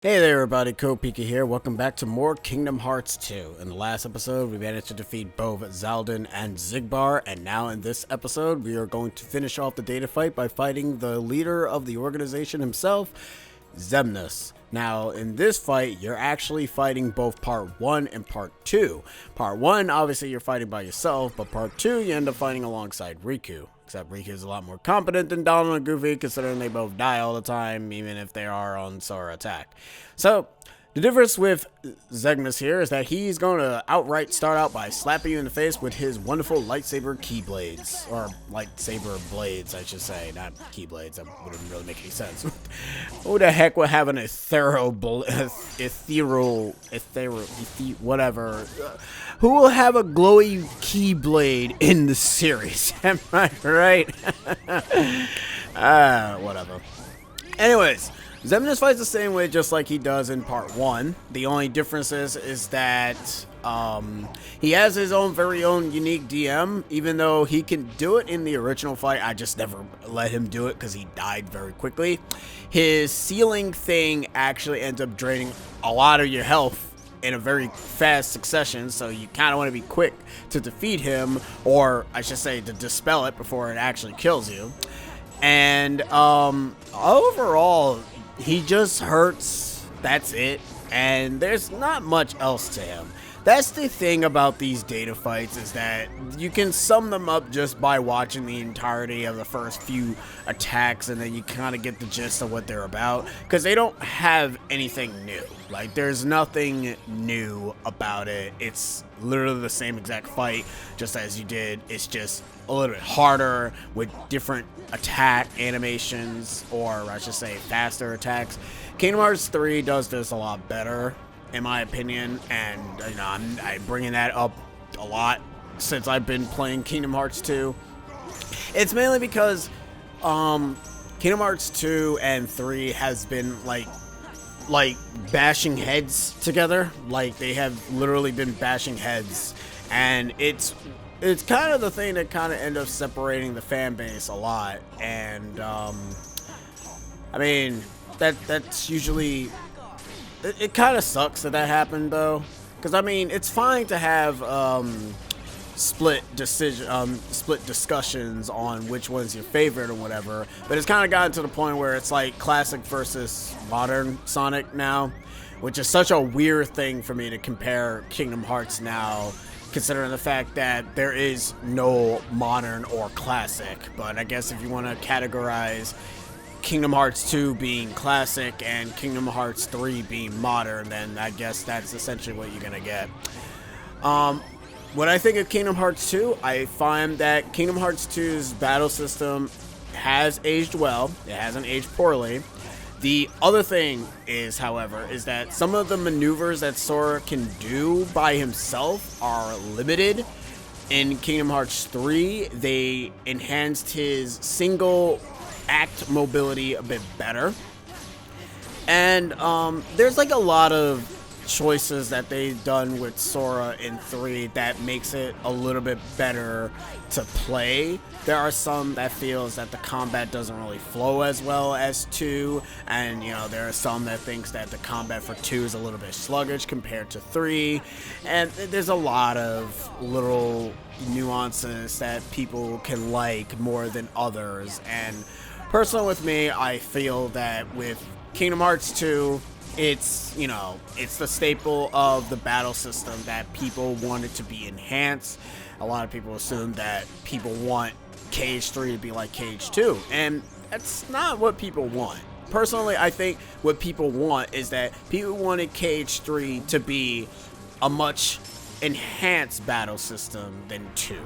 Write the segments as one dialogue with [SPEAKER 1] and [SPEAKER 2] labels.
[SPEAKER 1] Hey there everybody, Kopika here. Welcome back to more Kingdom Hearts 2. In the last episode, we managed to defeat both Zaldin and Xigbar, and now in this episode, we are going to finish off the data fight by fighting the leader of the organization himself, Xemnas. Now, in this fight, you're actually fighting both Part 1 and Part 2. Part 1, obviously, you're fighting by yourself, but Part 2, you end up fighting alongside Riku. Except Riku is a lot more competent than Donald and Goofy, considering they both die all the time, even if they are on Sora attack. So, the difference with Xemnas here is that he's going to outright start out by slapping you in the face with his wonderful lightsaber keyblades. Or lightsaber blades, I should say. Not keyblades, that wouldn't really make any sense. Who the heck would have an whatever. Who will have a glowy keyblade in the series? Am I right? Whatever. Anyways, Xemnas fights the same way just like he does in Part 1. The only difference is that he has his own very own unique DM. Even though he can do it in the original fight, I just never let him do it because he died very quickly. His ceiling thing actually ends up draining a lot of your health in a very fast succession, so you kind of want to be quick to defeat him, or I should say to dispel it before it actually kills you. And overall, he just hurts, that's it, and there's not much else to him. That's the thing about these data fights, is that you can sum them up just by watching the entirety of the first few attacks, and then you kind of get the gist of what they're about, because they don't have anything new. Like, there's nothing new about it. It's literally the same exact fight, just as you did. It's just a little bit harder with different attack animations, or I should say faster attacks. Kingdom Hearts 3 does this a lot better, in my opinion, and you know, I'm bringing that up a lot since I've been playing Kingdom Hearts 2. It's mainly because Kingdom Hearts 2 and 3 has been like bashing heads together. Like, they have literally been bashing heads, and it's kind of the thing that kind of ends up separating the fan base a lot. And I mean, that's usually, it kind of sucks that happened though, because I mean, it's fine to have split discussions on which one's your favorite or whatever, but it's kind of gotten to the point where it's like classic versus modern Sonic now, which is such a weird thing for me to compare Kingdom Hearts now, considering the fact that there is no modern or classic. But I guess if you want to categorize Kingdom Hearts 2 being classic and Kingdom Hearts 3 being modern, then I guess that's essentially what you're gonna get. When I think of Kingdom Hearts 2, I find that Kingdom Hearts 2's battle system has aged well. It hasn't aged poorly. The other thing is, however, is that some of the maneuvers that Sora can do by himself are limited. In Kingdom Hearts 3, they enhanced his single act mobility a bit better. And there's like a lot of choices that they've done with Sora in 3 that makes it a little bit better to play. There are some that feels that the combat doesn't really flow as well as 2, and you know, there are some that thinks that the combat for 2 is a little bit sluggish compared to 3, and there's a lot of little nuances that people can like more than others. And personally with me, I feel that with Kingdom Hearts 2, it's, you know, it's the staple of the battle system that people want it to be enhanced. A lot of people assume that people want KH3 to be like KH2, and that's not what people want. Personally, I think what people want is that people wanted KH3 to be a much enhanced battle system than 2.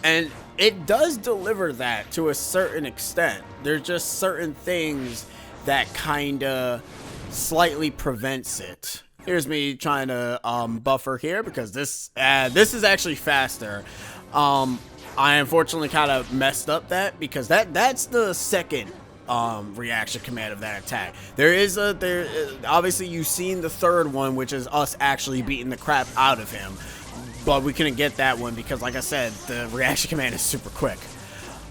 [SPEAKER 1] And it does deliver that to a certain extent. There's just certain things that kinda slightly prevents it. Here's me trying to buffer here because this is actually faster. I unfortunately kind of messed up that, because that's the second reaction command of that attack. Obviously you've seen the third one, which is us actually beating the crap out of him, but we couldn't get that one because, like I said, the reaction command is super quick.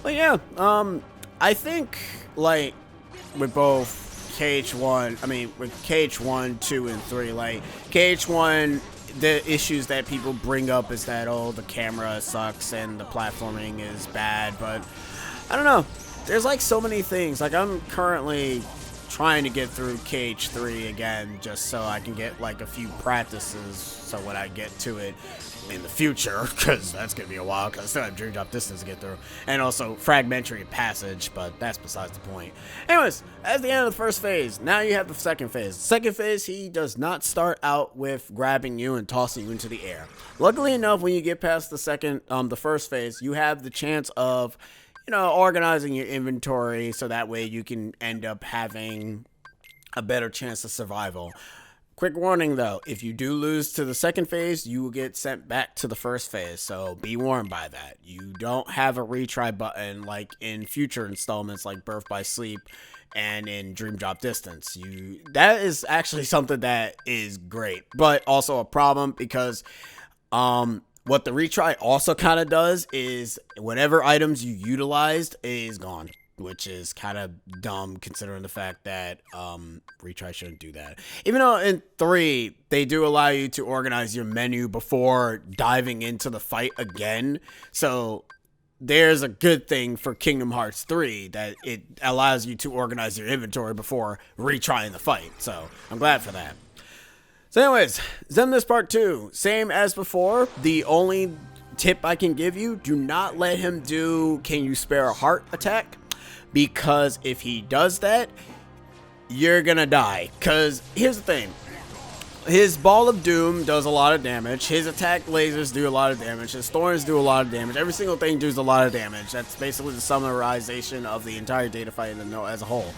[SPEAKER 1] But yeah, I think like with both KH1, I mean, with KH1, 2, and 3, like, KH1, the issues that people bring up is that, oh, the camera sucks and the platforming is bad, but I don't know. There's, like, so many things. Like, I'm currently trying to get through KH3 again just so I can get, like, a few practices so when I get to it in the future, because that's going to be a while, because I still have Dream Drop Distance to get through, and also Fragmentary Passage, but that's besides the point. Anyways, that's the end of the first phase. Now you have the second phase. The second phase, he does not start out with grabbing you and tossing you into the air. Luckily enough, when you get past the first phase, you have the chance of, you know, organizing your inventory so that way you can end up having a better chance of survival. Quick warning though, if you do lose to the second phase, you will get sent back to the first phase, so be warned by that. You don't have a retry button like in future installments like Birth by Sleep and in Dream Drop Distance. That is actually something that is great, but also a problem because what the retry also kind of does is whatever items you utilized is gone, which is kind of dumb considering the fact that retry shouldn't do that. Even though in 3, they do allow you to organize your menu before diving into the fight again. So there's a good thing for Kingdom Hearts 3 that it allows you to organize your inventory before retrying the fight. So I'm glad for that. So anyways, Xemnas Part 2, same as before. The only tip I can give you, do not let him do Can You Spare a Heart attack. Because if he does that, you're gonna die. Because here's the thing. His Ball of Doom does a lot of damage. His attack lasers do a lot of damage. His thorns do a lot of damage. Every single thing does a lot of damage. That's basically the summarization of the entire data fight as a whole.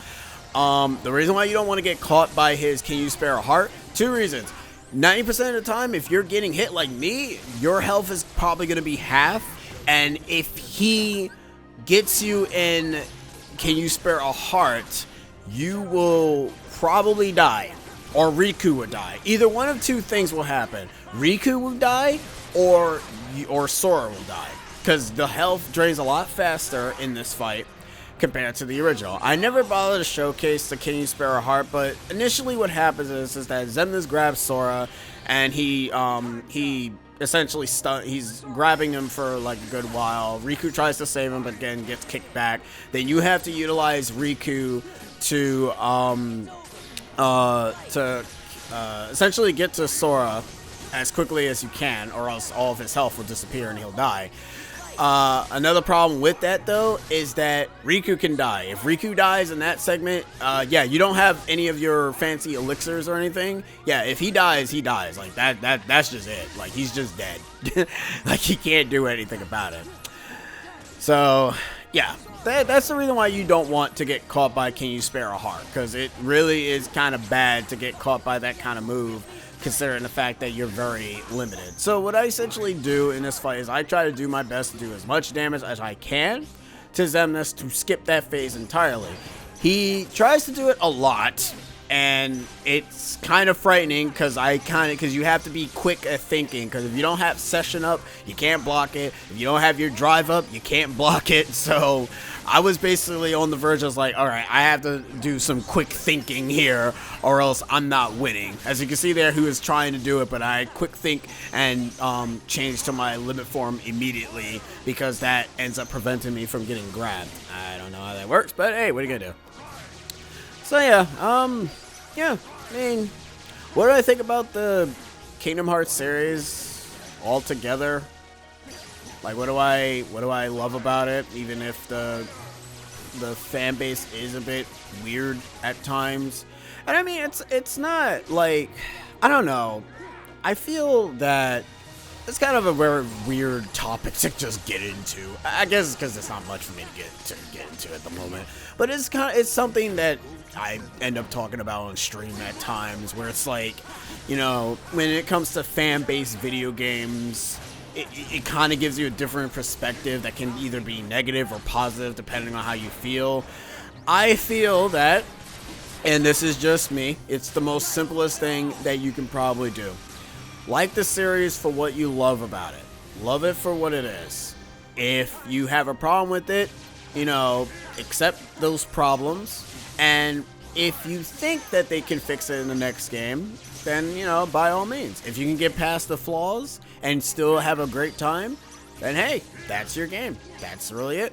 [SPEAKER 1] The reason why you don't want to get caught by his Can You Spare a Heart? 2 reasons. 90% of the time, if you're getting hit like me, your health is probably going to be half. And if he gets you in Can You Spare a Heart, you will probably die, or Riku will die. Either one of 2 things will happen. Riku will die, or Sora will die, because the health drains a lot faster in this fight compared to the original. I never bothered to showcase the Can You Spare a Heart, but initially what happens is that Xemnas grabs Sora, and he essentially he's grabbing him for like a good while. Riku tries to save him, but again gets kicked back. Then you have to utilize Riku to essentially get to Sora as quickly as you can, or else all of his health will disappear and he'll die. Another problem with that though is that Riku can die. If Riku dies in that segment, yeah, you don't have any of your fancy elixirs or anything. Yeah, if he dies, he dies. Like that's just it. Like he's just dead. Like he can't do anything about it. So yeah, that's the reason why you don't want to get caught by Can You Spare a Heart, because it really is kind of bad to get caught by that kind of move, considering the fact that you're very limited. So what I essentially do in this fight is I try to do my best to do as much damage as I can to Xemnas to skip that phase entirely. He tries to do it a lot, and it's kind of frightening because you have to be quick at thinking, because if you don't have session up, you can't block it. If you don't have your drive up, you can't block it. So I was basically on the verge of like, all right, I have to do some quick thinking here or else I'm not winning. As you can see there, he was trying to do it, but I quick think and changed to my limit form immediately, because that ends up preventing me from getting grabbed. I don't know how that works, but hey, what are you gonna do? So yeah, yeah, I mean, what do I think about the Kingdom Hearts series altogether? Like, what do I love about it? Even if the fan base is a bit weird at times, and I mean, it's not like, I don't know. I feel that it's kind of a very weird topic to just get into. I guess because it's not much for me to get into at the moment, but it's something that I end up talking about on stream at times, where it's like, you know, when it comes to fan-based video games, it kind of gives you a different perspective that can either be negative or positive depending on how you feel. I feel that, and this is just me, it's the most simplest thing that you can probably do. Like the series for what you love about it. Love it for what it is. If you have a problem with it, you know, accept those problems and if you think that they can fix it in the next game, then, you know, by all means. If you can get past the flaws and still have a great time, then hey, that's your game. That's really it.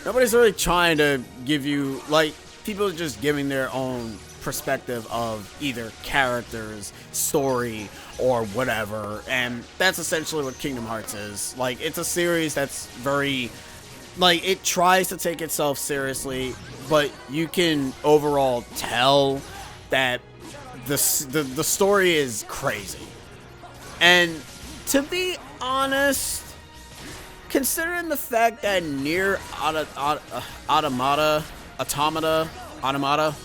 [SPEAKER 1] Nobody's really trying to give you, like, people are just giving their own perspective of either characters, story, or whatever, and that's essentially what Kingdom Hearts is. Like, it's a series that's very, like, it tries to take itself seriously, but you can overall tell that the story is crazy. And to be honest, considering the fact that Nier Automata,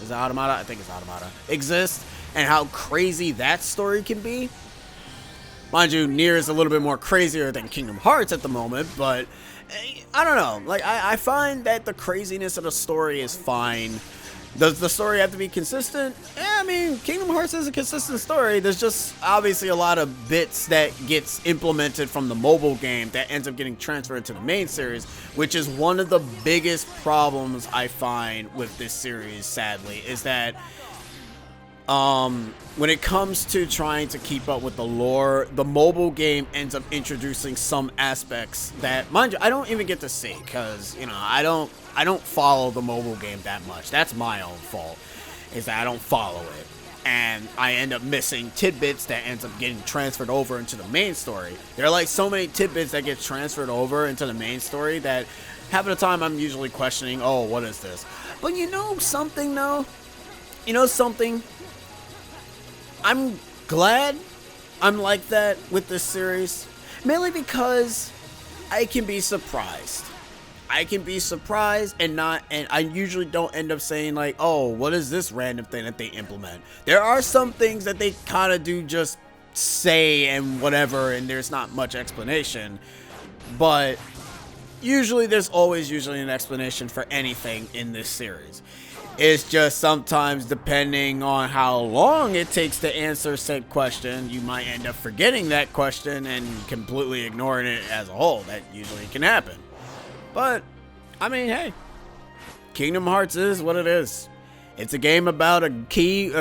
[SPEAKER 1] is it Automata? I think it's Automata, exists, and how crazy that story can be. Mind you, Nier is a little bit more crazier than Kingdom Hearts at the moment, but I don't know. Like, I find that the craziness of the story is fine. Does the story have to be consistent? Yeah, I mean, Kingdom Hearts is a consistent story. There's just obviously a lot of bits that gets implemented from the mobile game that ends up getting transferred to the main series, which is one of the biggest problems I find with this series, sadly, is that when it comes to trying to keep up with the lore, the mobile game ends up introducing some aspects that, mind you, I don't even get to see, because, you know, I don't follow the mobile game that much. That's my own fault, is that I don't follow it. And I end up missing tidbits that ends up getting transferred over into the main story. There are like so many tidbits that get transferred over into the main story that half of the time I'm usually questioning, oh, what is this? But you know something, though? You know something? I'm glad I'm like that with this series, mainly because I can be surprised. I can be surprised and I usually don't end up saying like, oh, what is this random thing that they implement? There are some things that they kind of do just say and whatever, and there's not much explanation, but usually there's always an explanation for anything in this series. It's just sometimes, depending on how long it takes to answer said question, you might end up forgetting that question and completely ignoring it as a whole. That usually can happen. But, I mean, hey, Kingdom Hearts is what it is. It's a game about a kid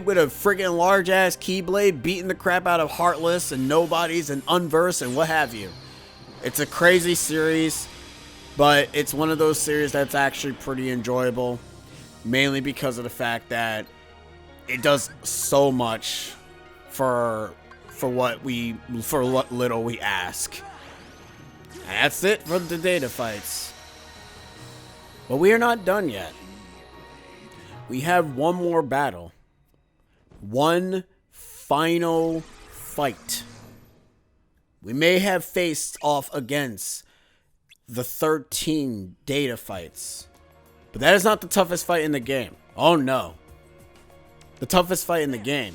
[SPEAKER 1] with a friggin' large-ass Keyblade beating the crap out of Heartless and Nobodies and Unverse and what have you. It's a crazy series, but it's one of those series that's actually pretty enjoyable. Mainly because of the fact that it does so much for what little we ask. And that's it for the data fights. But we are not done yet. We have one more battle. One final fight. We may have faced off against the 13 data fights. But that is not the toughest fight in the game. Oh no. The toughest fight in the game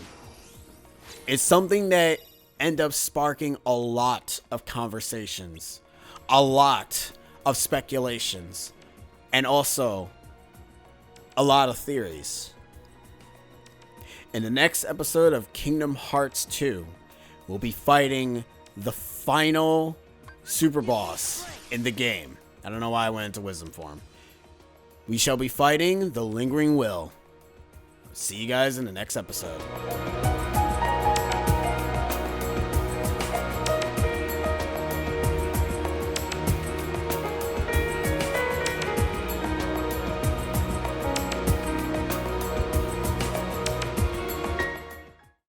[SPEAKER 1] is something that ends up sparking a lot of conversations, a lot of speculations, and also a lot of theories. In the next episode of Kingdom Hearts 2, we'll be fighting the final super boss in the game. I don't know why I went into wisdom form. We shall be fighting the Lingering Will. See you guys in the next episode.